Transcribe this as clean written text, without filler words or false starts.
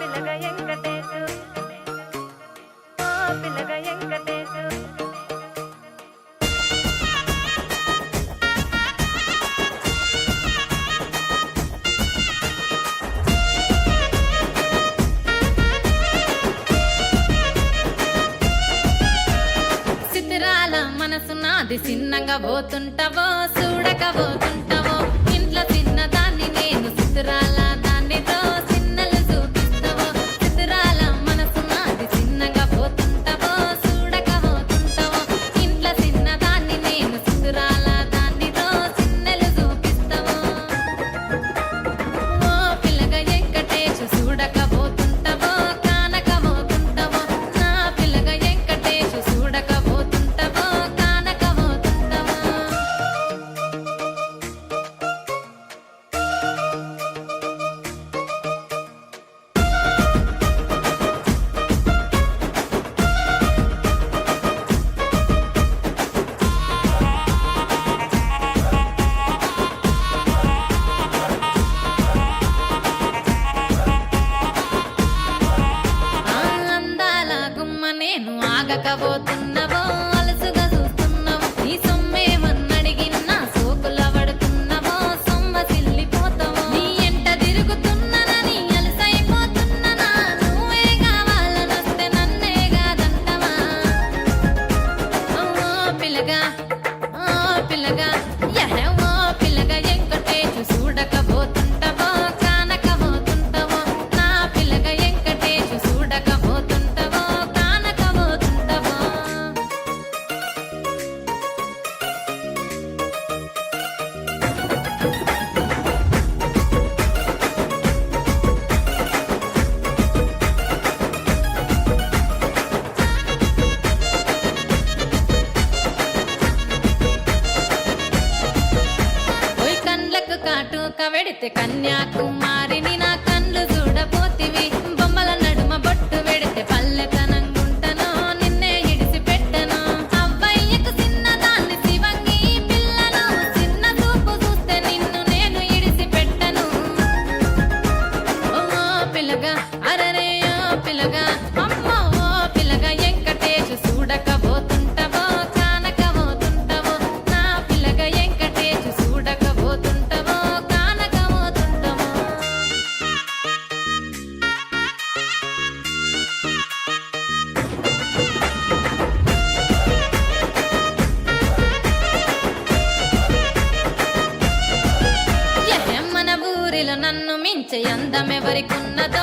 పిల్లగ వెంకటేశు ఓ పిల్లగ వెంకటేశు సితిరాల మనసు నాది చిన్నగా పోతుంటావో చూడక పోతుంటావో ఇంట్లో చిన్నదాన్ని నేను సితిరాల దానితో చిన్నలు చూపిస్తావో సితిరాల మనసు నాది చిన్నగా పోతుంటావో చూడక పోతుంటావో ఇంట్లో చిన్నదాన్ని నేను సితిరాల దానితో చిన్నలు చూపిస్తావో ఓ పిల్లగ వెంకటేశు చూడక పోతుంటావో కానక పోతుంటావో నా పిల్లగ వెంకటేశు చూడక పోతుంటావో కానక పోతుంటావో ఆ అందాల గుమ్మ నేను ఆగకపోతున్నవో అలసుగా చూస్తున్నవో నీ సొమ్మేమన్నడిగినా సోకుల పడుతున్నవో సొమ్మ సిల్లిపోతావో నీ ఎంట తిరుగుతున్ననని అలసైపోతున్ననా నువ్వే కావాలనొస్తే నన్నే కాదంటవా ఓ పిల్లగా ఓ పిల్లగా యహే ఓ పిల్లగా వెంకటేశు చూడకపోతుంటావో కానకపోతుంటావో నా పిల్లగా వెంకటేశు చూడకపోతుంటావో కానకపోతుంటావో ఓయ్ కండ్లకు కాటుక వెడితే కన్యాకుమారిని నా కండ్లు చూడపోతివి బొమ్మల నడుమ బొట్టు వెడితే పల్లెతనంగుంటను నిన్నే ఇడిసి పెట్టను అవ్వయ్యకు చిన్నదాన్ని శివంగి పిల్లను చిన్న చూపు చూస్తే నిన్ను నేను ఇడిసి పెట్టను ఓ పిల్లగా అరరే ఓ పిల్లగా అమ్మో ఓ పిల్లగా వెంకటేశు చూడకపోతుంటావో కానకపోతుంటావో నా పిల్లగా వెంకటేశు చూడకపోతుంటావో కానకపోతుంటావో మన ఊరిలో నన్ను మించే అందమెవరికున్నదో